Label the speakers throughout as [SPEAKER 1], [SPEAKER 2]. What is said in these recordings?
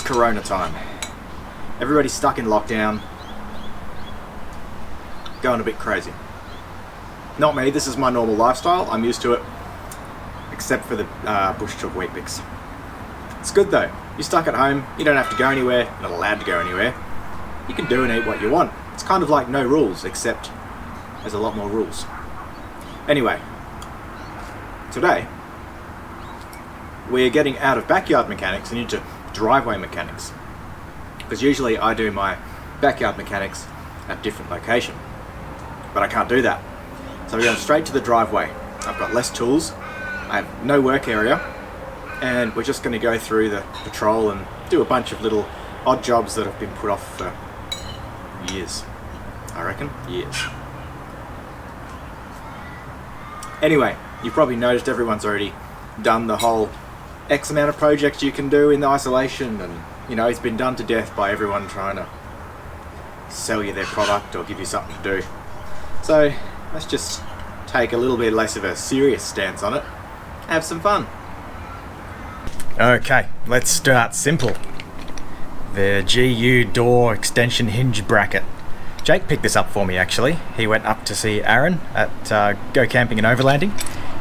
[SPEAKER 1] Corona time. Everybody's stuck in lockdown, going a bit crazy. Not me, this is my normal lifestyle, I'm used to it, except for the bush chook wheat bix. It's good though, you're stuck at home, you don't have to go anywhere, you're not allowed to go anywhere. You can do and eat what you want. It's kind of like no rules, except there's a lot more rules. Anyway, today we're getting out of backyard mechanics and into driveway mechanics. Because usually I do my backyard mechanics at a different location, but I can't do that. So we're going straight to the driveway. I've got less tools, I have no work area, and we're just going to go through the patrol and do a bunch of little odd jobs that have been put off for years. I reckon, years. Anyway, you've probably noticed everyone's already done the whole X amount of projects you can do in the isolation, and you know, it's been done to death by everyone trying to sell you their product or give you something to do. So let's just take a little bit less of a serious stance on it, have some fun. Okay, let's start simple. The GU door extension hinge bracket. Jake picked this up for me actually. He went up to see Aaron at Go Camping and Overlanding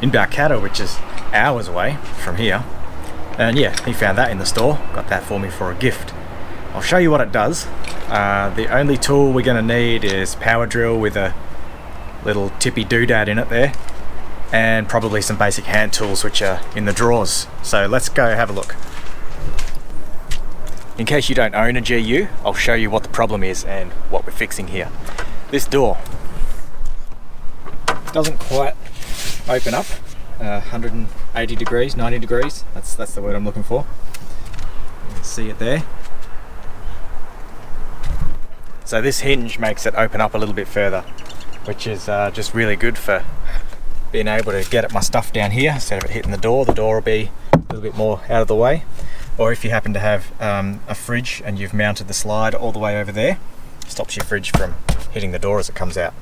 [SPEAKER 1] in Balcata, which is hours away from here. And yeah, he found that in the store, got that for me for a gift. I'll show you what it does. The only tool we're going to need is power drill with a little tippy doodad in it there, and probably some basic hand tools which are in the drawers. So let's go have a look. In case you don't own a GU, I'll show you what the problem is and what we're fixing here. This door doesn't quite open up. 180 degrees, 90 degrees, that's the word I'm looking for. You can see it there. So this hinge makes it open up a little bit further, which is just really good for being able to get at my stuff down here instead of it hitting the door. The door will be a little bit more out of the way. Or if you happen to have a fridge and you've mounted the slide all the way over there, stops your fridge from hitting the door as it comes out.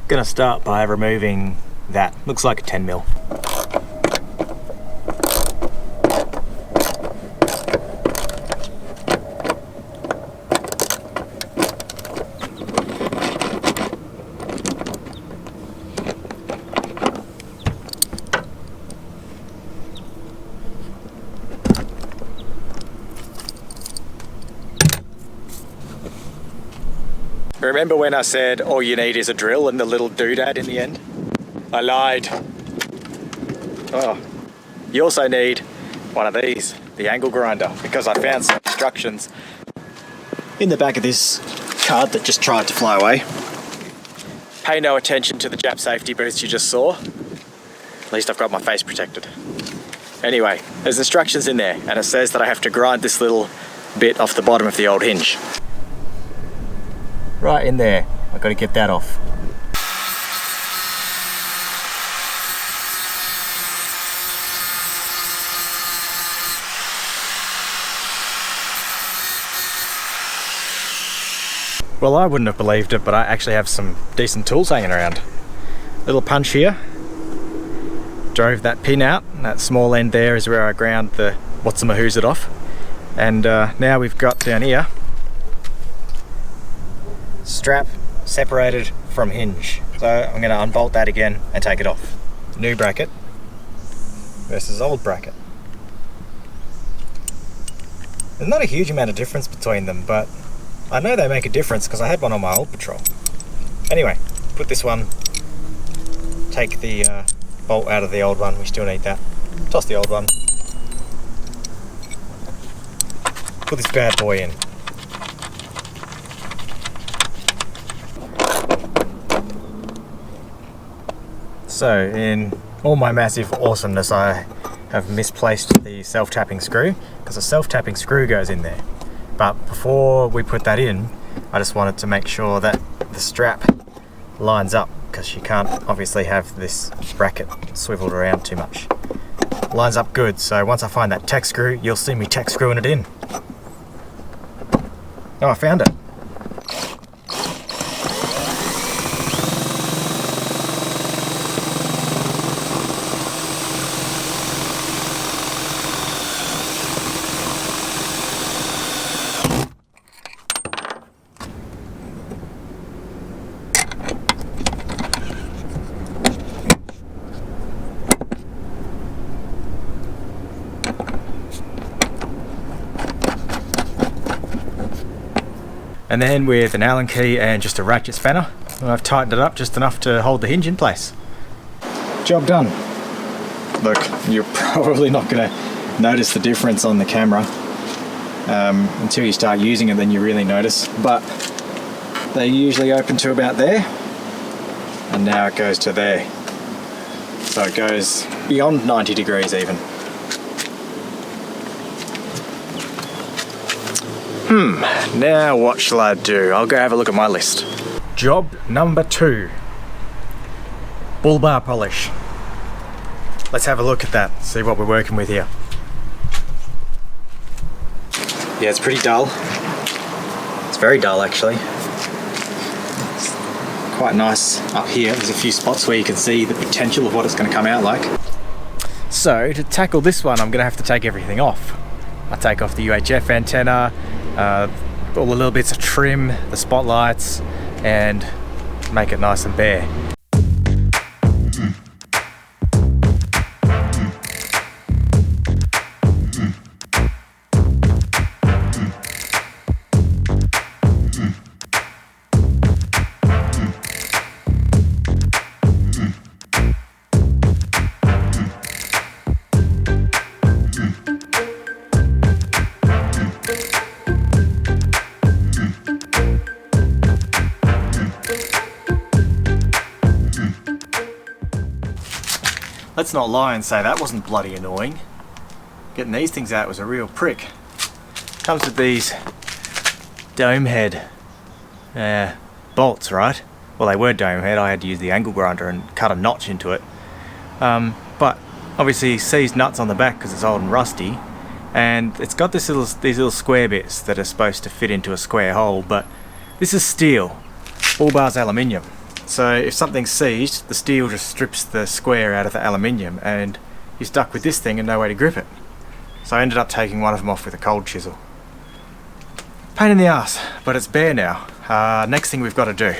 [SPEAKER 1] Gonna start by removing that. Looks like a 10mm. Remember when I said all you need is a drill and the little doodad in the end? I lied. Oh, you also need one of these, the angle grinder, because I found some instructions in the back of this card that just tried to fly away. Pay no attention to the Jap safety boots you just saw. At least I've got my face protected. Anyway, there's instructions in there, and it says that I have to grind this little bit off the bottom of the old hinge. Right in there, I've got to get that off. Well, I wouldn't have believed it, but I actually have some decent tools hanging around. Little punch here. Drove that pin out. That small end there is where I ground the what's-a-mahoo's it off. And now we've got down here strap separated from hinge. So I'm going to unbolt that again and take it off. New bracket versus old bracket. There's not a huge amount of difference between them, but I know they make a difference because I had one on my old patrol. Anyway, put this one, take the bolt out of the old one, we still need that. Toss the old one. Put this bad boy in. So in all my massive awesomeness, I have misplaced the self-tapping screw because a self-tapping screw goes in there. But before we put that in, I just wanted to make sure that the strap lines up, because you can't obviously have this bracket swiveled around too much. Lines up good, so once I find that tech screw, you'll see me tech screwing it in. Oh, I found it. And then with an Allen key and just a ratchet spanner, I've tightened it up just enough to hold the hinge in place. Job done. Look, you're probably not going to notice the difference on the camera until you start using it, then you really notice. But they usually open to about there, and now it goes to there. So it goes beyond 90 degrees even. Now what shall I do? I'll go have a look at my list. Job number 2. Bullbar polish. Let's have a look at that, see what we're working with here. Yeah, it's pretty dull. It's very dull actually. It's quite nice up here. There's a few spots where you can see the potential of what it's going to come out like. So to tackle this one, I'm going to have to take everything off. I take off the UHF antenna, all the little bits of trim, the spotlights, and make it nice and bare. Let's not lie and say that wasn't bloody annoying. Getting these things out was a real prick. Comes with these dome head bolts, right? Well, they were dome head. I had to use the angle grinder and cut a notch into it. But obviously seized nuts on the back because it's old and rusty, and it's got these little square bits that are supposed to fit into a square hole, but this is steel. Bullbar's aluminium. So if something's seized, the steel just strips the square out of the aluminium and you're stuck with this thing and no way to grip it. So I ended up taking one of them off with a cold chisel. Pain in the ass, but it's bare now. Next thing we've got to do.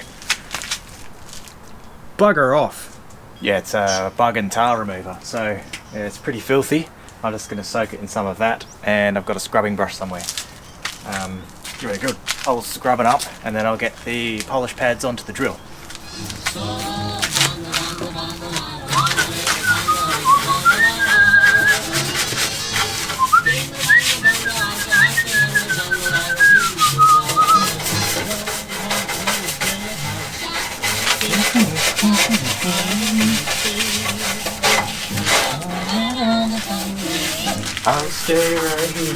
[SPEAKER 1] Bugger off. Yeah, it's a bug and tail remover, so yeah, it's pretty filthy. I'm just going to soak it in some of that, and I've got a scrubbing brush somewhere. Really good. I'll scrub it up and then I'll get the polish pads onto the drill. I'll stay right here.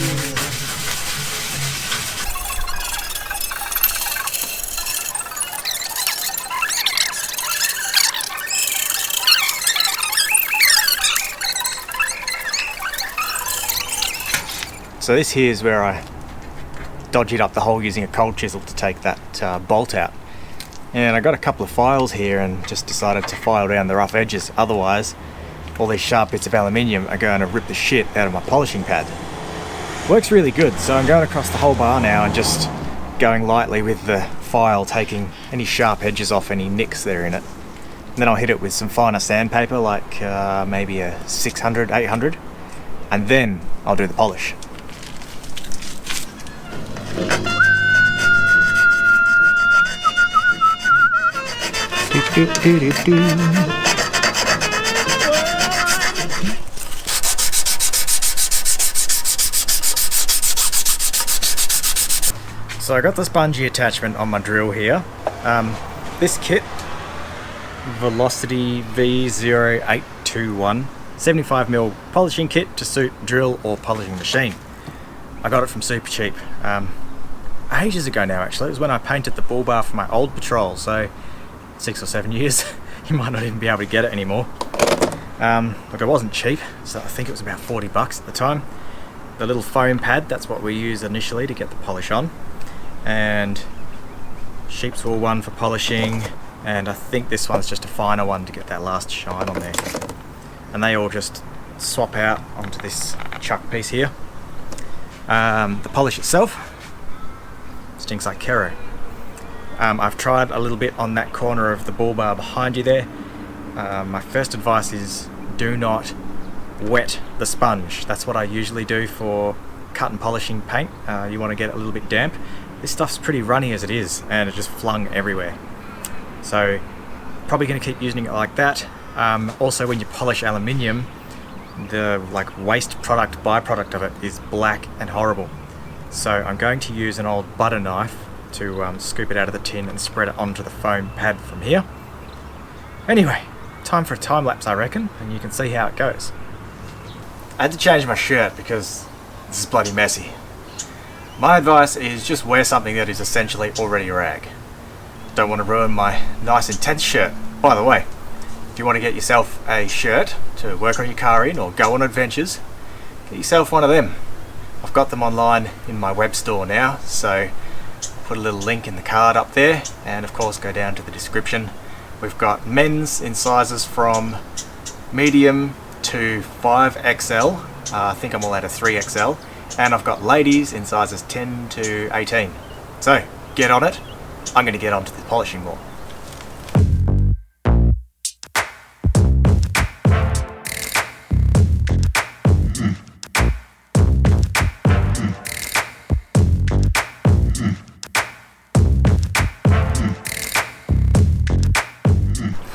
[SPEAKER 1] So this here is where I dodged up the hole using a cold chisel to take that bolt out. And I got a couple of files here and just decided to file down the rough edges, otherwise all these sharp bits of aluminium are going to rip the shit out of my polishing pad. Works really good, so I'm going across the whole bar now and just going lightly with the file, taking any sharp edges off, any nicks that are in it. And then I'll hit it with some finer sandpaper, like maybe a 600, 800, and then I'll do the polish. So I got this bungee attachment on my drill here. This kit, Velocity V0821, 75mm polishing kit to suit drill or polishing machine. I got it from Super Cheap. ages ago now actually. It was when I painted the bullbar for my old patrol, so 6 or 7 years. You might not even be able to get it anymore. Look, it wasn't cheap, so I think it was about 40 bucks at the time. The little foam pad, that's what we used initially to get the polish on. And sheep's wool one for polishing, and I think this one's just a finer one to get that last shine on there. And they all just swap out onto this chuck piece here. The polish itself stinks like Kero. I've tried a little bit on that corner of the bull bar behind you there. My first advice is do not wet the sponge. That's what I usually do for cut and polishing paint. You want to get it a little bit damp. This stuff's pretty runny as it is, and it just flung everywhere. So probably going to keep using it like that. Also, when you polish aluminium, the waste product, byproduct of it is black and horrible. So I'm going to use an old butter knife to scoop it out of the tin and spread it onto the foam pad from here. Anyway, time for a time lapse I reckon, and you can see how it goes. I had to change my shirt because this is bloody messy. My advice is just wear something that is essentially already rag. Don't want to ruin my nice intense shirt. By the way, if you want to get yourself a shirt to work on your car in or go on adventures, get yourself one of them. I've got them online in my web store now, so put a little link in the card up there, and of course go down to the description. We've got men's in sizes from medium to 5XL. I think I'm all out of 3XL. And I've got ladies in sizes 10 to 18. So, get on it. I'm going to get onto the polishing more.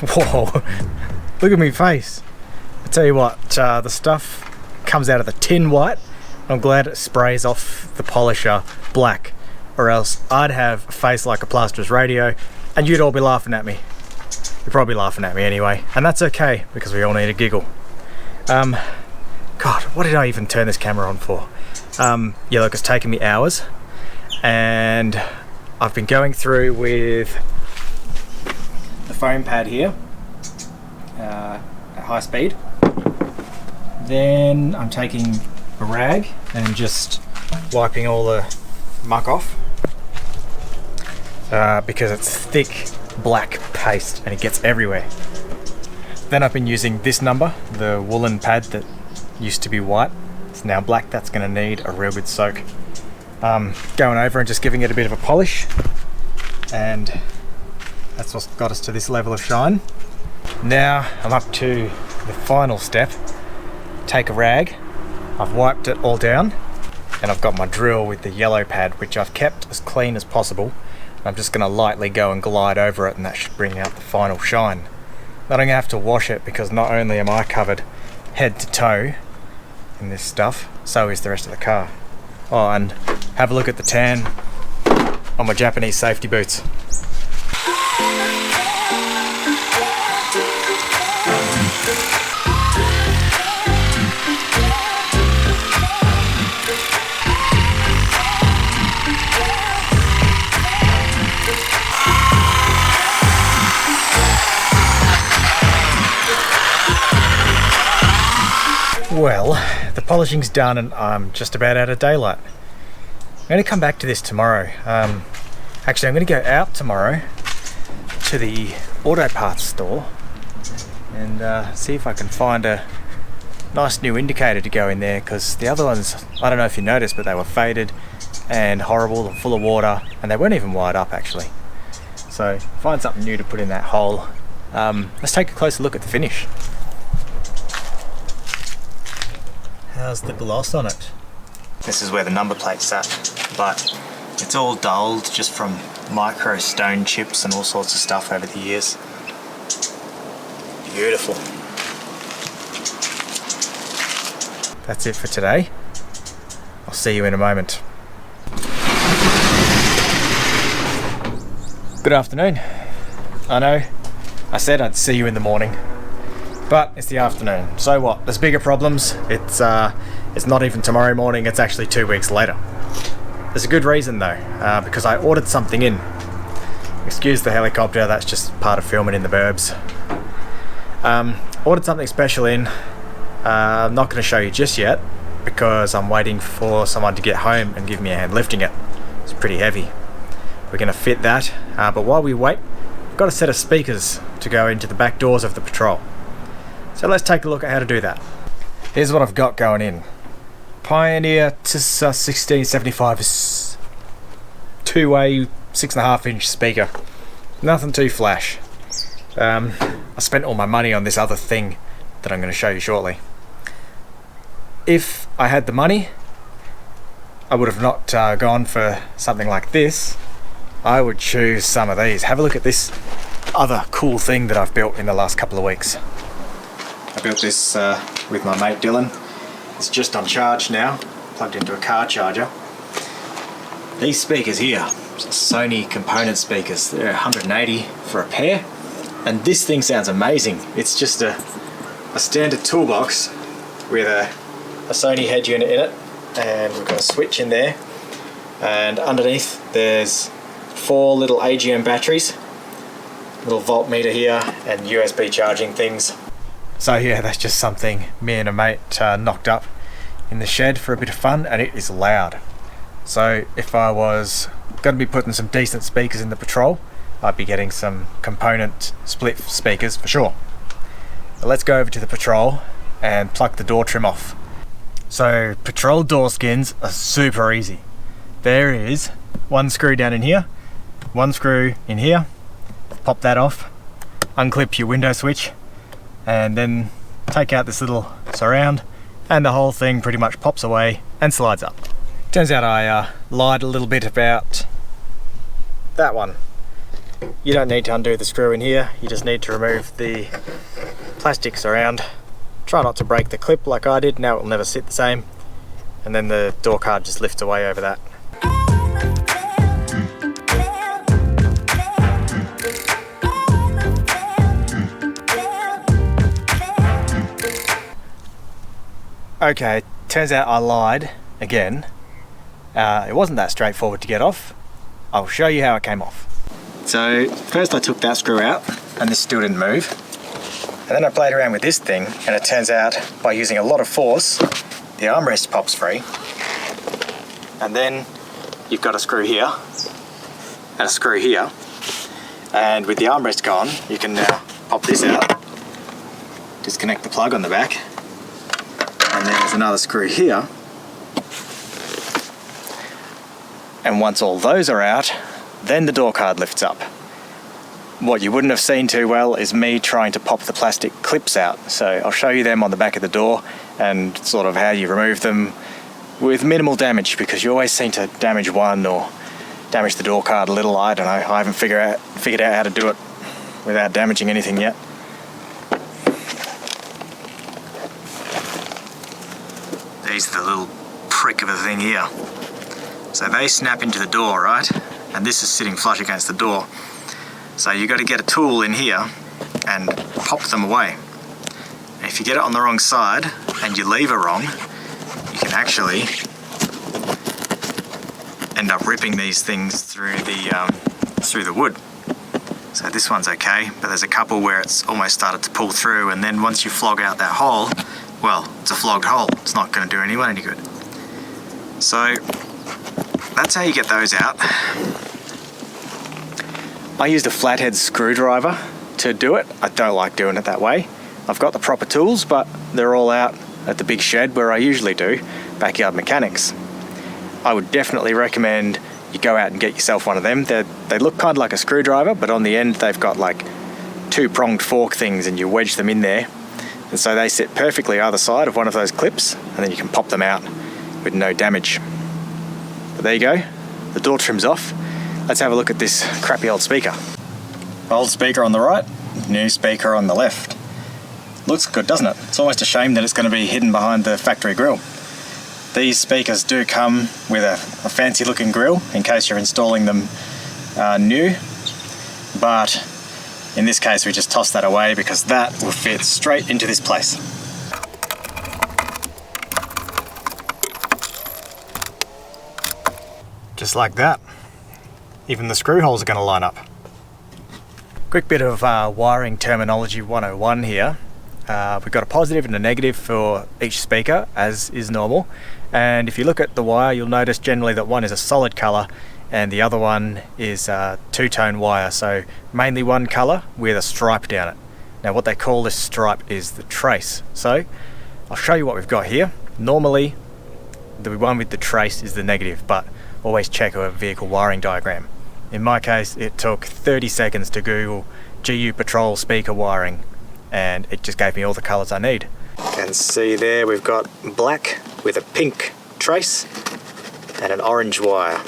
[SPEAKER 1] Whoa, look at me face. I tell you what, the stuff comes out of the tin white. I'm glad it sprays off the polisher black, or else I'd have a face like a plasterer's radio and you'd all be laughing at me. You're probably laughing at me anyway, and that's okay because we all need a giggle. God, what did I even turn this camera on for? Yeah, look, it's taken me hours, and I've been going through with the foam pad here at high speed. Then I'm taking a rag and just wiping all the muck off because it's thick black paste and it gets everywhere. Then I've been using this number, the woolen pad that used to be white. It's now black. That's going to need a real good soak. Going over and just giving it a bit of a polish, and that's what's got us to this level of shine. Now I'm up to the final step. Take a rag. I've wiped it all down, and I've got my drill with the yellow pad, which I've kept as clean as possible. I'm just going to lightly go and glide over it, and that should bring out the final shine. Then I'm going to have to wash it because not only am I covered head to toe in this stuff, so is the rest of the car. Oh, and have a look at the tan on my Japanese safety boots. Well, the polishing's done and I'm just about out of daylight. I'm going to come back to this tomorrow. Actually, I'm going to go out tomorrow to the auto parts store and see if I can find a nice new indicator to go in there, because the other ones, I don't know if you noticed, but they were faded and horrible and full of water, and they weren't even wired up actually. So find something new to put in that hole. Let's take a closer look at the finish. How's the gloss on it? This is where the number plate's sat, but it's all dulled just from micro stone chips and all sorts of stuff over the years. Beautiful. That's it for today. I'll see you in a moment. Good afternoon. I know, I said I'd see you in the morning, but it's the afternoon. So what? There's bigger problems. It's not even tomorrow morning, it's actually 2 weeks later. There's a good reason though, because I ordered something in. Excuse the helicopter, that's just part of filming in the burbs. Ordered something special in. I'm not going to show you just yet because I'm waiting for someone to get home and give me a hand lifting it. It's pretty heavy. We're going to fit that, but while we wait, we've got a set of speakers to go into the back doors of the Patrol. So let's take a look at how to do that. Here's what I've got going in. Pioneer TISA 1675 is two-way 6.5 inch speaker. Nothing too flash. I spent all my money on this other thing that I'm going to show you shortly. If I had the money, I would have not gone for something like this. I would choose some of these. Have a look at this other cool thing that I've built in the last couple of weeks. I built this with my mate Dylan. It's just on charge now, plugged into a car charger. These speakers here, Sony component speakers, they're 180 for a pair. And this thing sounds amazing. It's just a standard toolbox with a Sony head unit in it, and we've got a switch in there, and underneath there's 4 little AGM batteries, little voltmeter here, and USB charging things. So yeah, that's just something me and a mate knocked up in the shed for a bit of fun, and it is loud. So if I was going to be putting some decent speakers in the Patrol, I'd be getting some component split speakers for sure. But let's go over to the Patrol and pluck the door trim off. So Patrol door skins are super easy. There is one screw down in here, one screw in here. Pop that off, unclip your window switch, and then take out this little surround, and the whole thing pretty much pops away and slides up. Turns out I lied a little bit about that one. You don't need to undo the screw in here, you just need to remove the plastic surround. Try not to break the clip like I did, now it will never sit the same, and then the door card just lifts away over that. Okay, turns out I lied again. It wasn't that straightforward to get off. I'll show you how it came off. So first I took that screw out, and this still didn't move. And then I played around with this thing, and it turns out by using a lot of force, the armrest pops free. And then you've got a screw here, and a screw here. And with the armrest gone, you can now pop this out, disconnect the plug on the back, and then there's another screw here. And once all those are out, then the door card lifts up. What you wouldn't have seen too well is me trying to pop the plastic clips out. So I'll show you them on the back of the door and sort of how you remove them with minimal damage, because you always seem to damage one or damage the door card a little. I don't know, I haven't figured out how to do it without damaging anything yet. These are the little prick of a thing here. So they snap into the door, right? And this is sitting flush against the door. So you've got to get a tool in here and pop them away. And if you get it on the wrong side and you lever wrong, you can actually end up ripping these things through the wood. So this one's okay, but there's a couple where it's almost started to pull through, and then once you flog out that hole, well, it's a flogged hole. It's not going to do anyone any good. So that's how you get those out. I used a flathead screwdriver to do it. I don't like doing it that way. I've got the proper tools, but they're all out at the big shed where I usually do backyard mechanics. I would definitely recommend you go out and get yourself one of them. They look kind of like a screwdriver, but on the end they've got like 2-pronged fork things, and you wedge them in there. And so they sit perfectly either side of one of those clips, and then you can pop them out with no damage. But there you go, the door trim's off. Let's have a look at this crappy old speaker. Old speaker on the right, new speaker on the left. Looks good, doesn't it? It's almost a shame that it's going to be hidden behind the factory grille. These speakers do come with a fancy looking grille in case you're installing them new, but in this case we just toss that away because that will fit straight into this place. like that. Even the screw holes are going to line up. Quick bit of wiring terminology 101 here. We've got a positive and a negative for each speaker, as is normal. And if you look at the wire, you'll notice generally that one is a solid colour and the other one is a two-tone wire. So mainly one colour with a stripe down it. Now what they call this stripe is the trace. So I'll show you what we've got here. Normally the one with the trace is the negative, but always check a vehicle wiring diagram. In my case, it took 30 seconds to Google GU Patrol speaker wiring, and it just gave me all the colours I need. You can see there we've got black with a pink trace and an orange wire.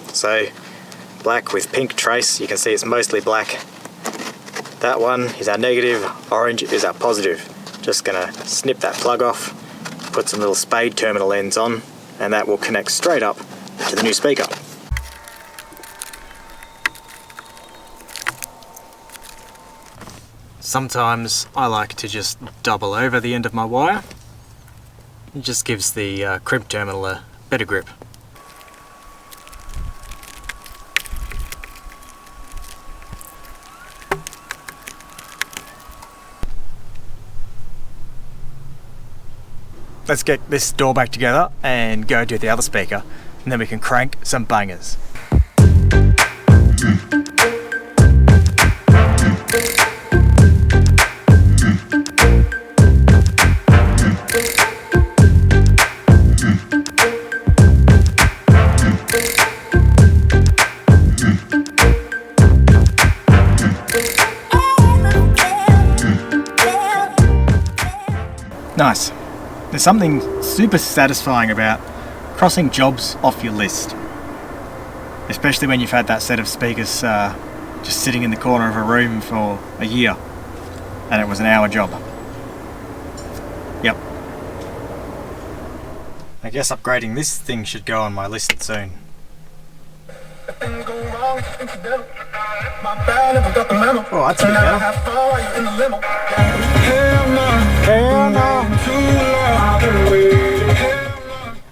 [SPEAKER 1] So black with pink trace, you can see it's mostly black. That one is our negative, orange is our positive. Just gonna snip that plug off, put some little spade terminal ends on, and that will connect straight up to the new speaker. Sometimes I like to just double over the end of my wire. It just gives the crimp terminal a better grip. Let's get this door back together and go do the other speaker, and then we can crank some bangers. Nice. There's something super satisfying about crossing jobs off your list. Especially when you've had that set of speakers just sitting in the corner of a room for a year and it was an hour job. Yep. I guess upgrading this thing should go on my list soon. Oh, that's a bit better.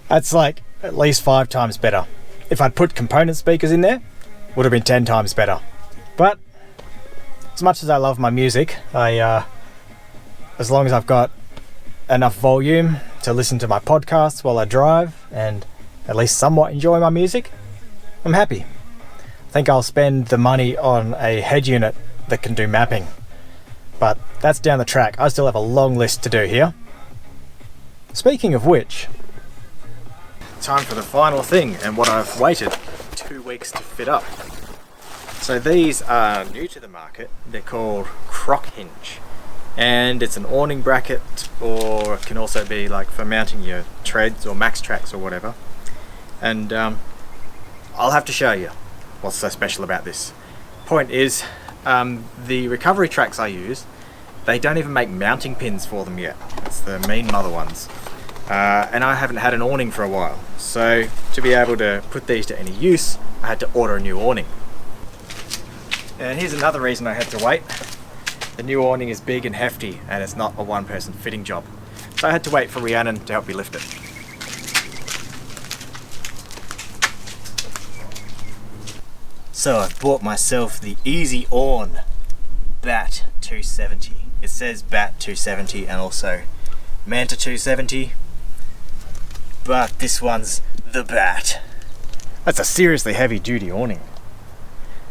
[SPEAKER 1] That's like at least 5 times better. If I'd put component speakers in there, would have been 10 times better. But as much as I love my music, as long as I've got enough volume to listen to my podcasts while I drive and at least somewhat enjoy my music, I'm happy. I think I'll spend the money on a head unit that can do mapping. But that's down the track. I still have a long list to do here. Speaking of which, time for the final thing and what I've waited 2 weeks to fit up. So these are new to the market. They're called crock hinge. And it's an awning bracket, or it can also be like for mounting your treads or max tracks or whatever. And I'll have to show you what's so special about this. Point is, the recovery tracks I use, they don't even make mounting pins for them yet. It's the mean mother ones. And I haven't had an awning for a while. So to be able to put these to any use, I had to order a new awning. And here's another reason I had to wait. The new awning is big and hefty, and it's not a one-person fitting job. So I had to wait for Rhiannon to help me lift it. So I've bought myself the Easy Awn Bat 270. It says Bat 270 and also Manta 270, but this one's the Bat. That's a seriously heavy duty awning.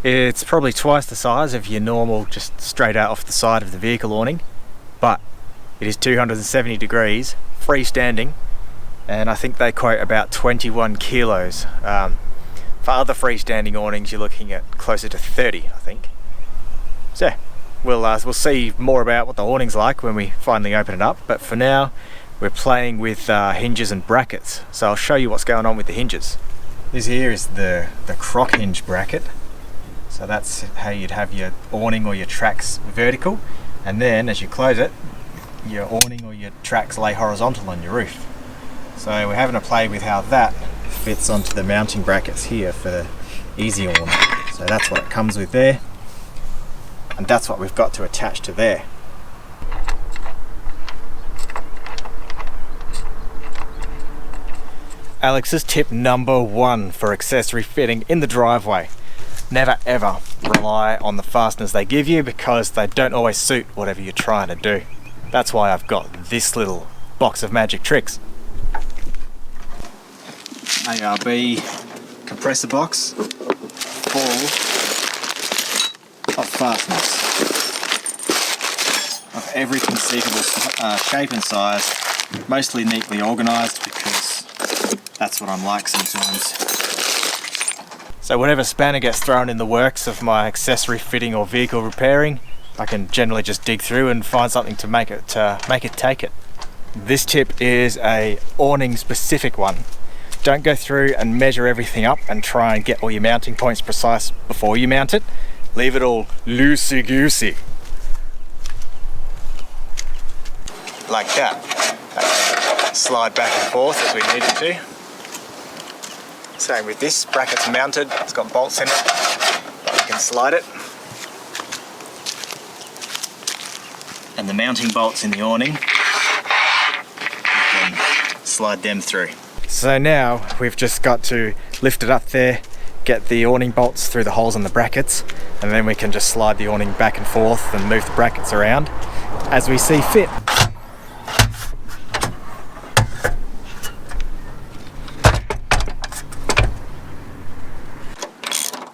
[SPEAKER 1] It's probably twice the size of your normal, just straight out off the side of the vehicle awning, but it is 270 degrees, freestanding, and I think they quote about 21 kilos. For other freestanding awnings, you're looking at closer to 30, I think. So we'll see more about what the awning's like when we finally open it up, but for now we're playing with hinges and brackets. So I'll show you what's going on with the hinges. This here is the crock hinge bracket. So that's how you'd have your awning or your tracks vertical, and then as you close it, your awning or your tracks lay horizontal on your roof. So we're having a play with how that fits onto the mounting brackets here for the Easy Awn. So that's what it comes with there, and that's what we've got to attach to there.
[SPEAKER 2] Alex's tip number 1 for accessory fitting in the driveway. Never ever rely on the fasteners they give you, because they don't always suit whatever you're trying to do. That's why I've got this little box of magic tricks. ARB compressor box full of fasteners of every conceivable shape and size, mostly neatly organised, because that's what I'm like sometimes. So whatever spanner gets thrown in the works of my accessory fitting or vehicle repairing, I can generally just dig through and find something to make it take it. This tip is a awning specific one. Don't go through and measure everything up and try and get all your mounting points precise before you mount it. Leave it all loosey-goosey. Like that. That can slide back and forth as we need it to. Same with this, bracket's mounted, it's got bolts in it, but you can slide it. And the mounting bolts in the awning, you can slide them through. So now we've just got to lift it up there, get the awning bolts through the holes in the brackets, and then we can just slide the awning back and forth and move the brackets around as we see fit.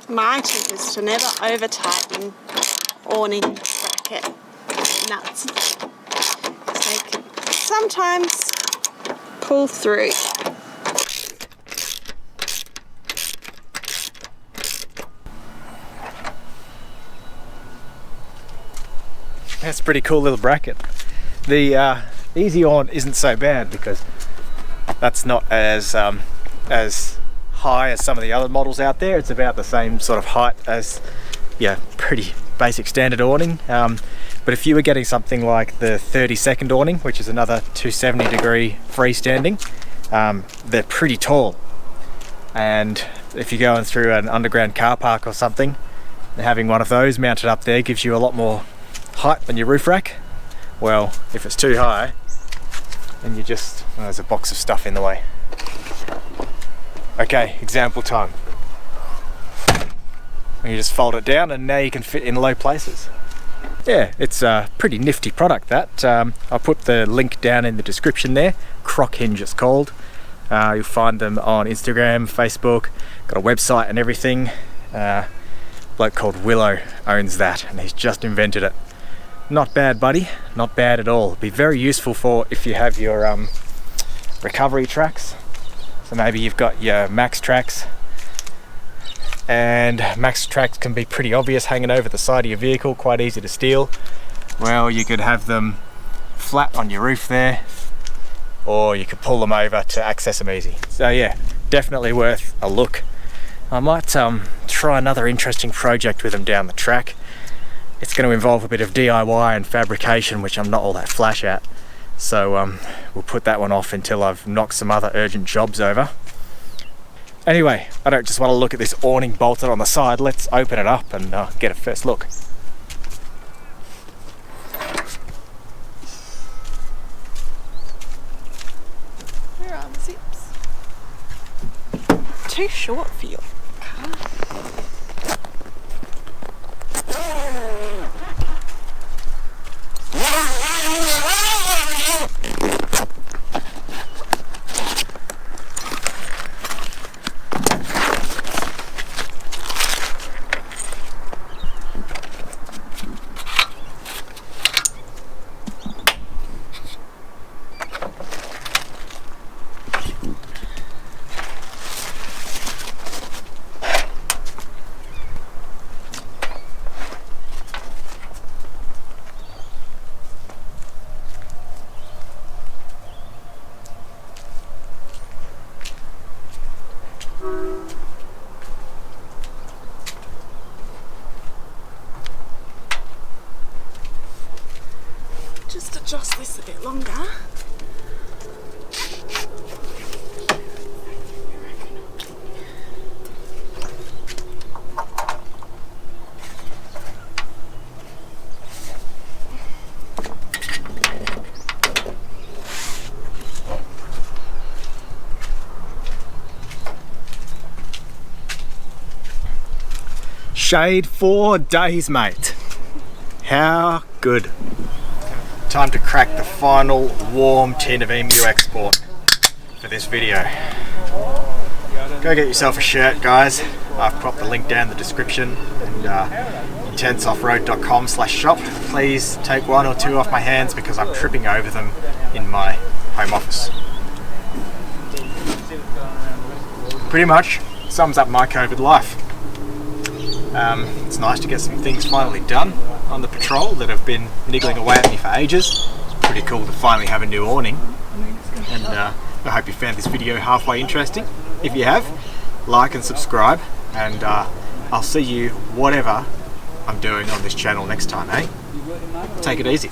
[SPEAKER 3] My tip is to never over tighten awning bracket nuts. They can sometimes pull through.
[SPEAKER 2] That's a pretty cool little bracket. The Easy On isn't so bad, because that's not as high as some of the other models out there. It's about the same sort of height as, yeah, pretty basic standard awning. But if you were getting something like the 30-second awning, which is another 270-degree freestanding, they're pretty tall. And if you're going through an underground car park or something, having one of those mounted up there gives you a lot more height on your roof rack. Well, if it's too high, then you just, well, there's a box of stuff in the way. Okay, example time. You just fold it down and now you can fit in low places. Yeah, it's a pretty nifty product, that. I'll put the link down in the description there. Croc Hinge it's called. You'll find them on Instagram, Facebook, got a website and everything. A bloke called Willow owns that, and he's just invented it. Not bad, buddy, not bad at all. Be very useful for if you have your recovery tracks. So maybe you've got your max tracks, and max tracks can be pretty obvious hanging over the side of your vehicle, quite easy to steal. Well, you could have them flat on your roof there, or you could pull them over to access them easy. So yeah, definitely worth a look. I might try another interesting project with them down the track. It's going to involve a bit of DIY and fabrication, which I'm not all that flash at. So we'll put that one off until I've knocked some other urgent jobs over. Anyway, I don't just want to look at this awning bolted on the side. Let's open it up and get a first look.
[SPEAKER 3] Where are the zips? Too short for your car. Just adjust this a bit longer.
[SPEAKER 2] shade for days, mate. How good. Time to crack the final warm tin of EMU export for this video. Go get yourself a shirt, guys. I've popped the link down in the description, and intenseoffroad.com/shop. Please take one or two off my hands because I'm tripping over them in my home office. Pretty much sums up my COVID life. It's nice to get some things finally done on the patrol that have been niggling away at me for ages. It's pretty cool to finally have a new awning, and I hope you found this video halfway interesting. If you have, like and subscribe, and I'll see you whatever I'm doing on this channel next time, eh? Take it easy.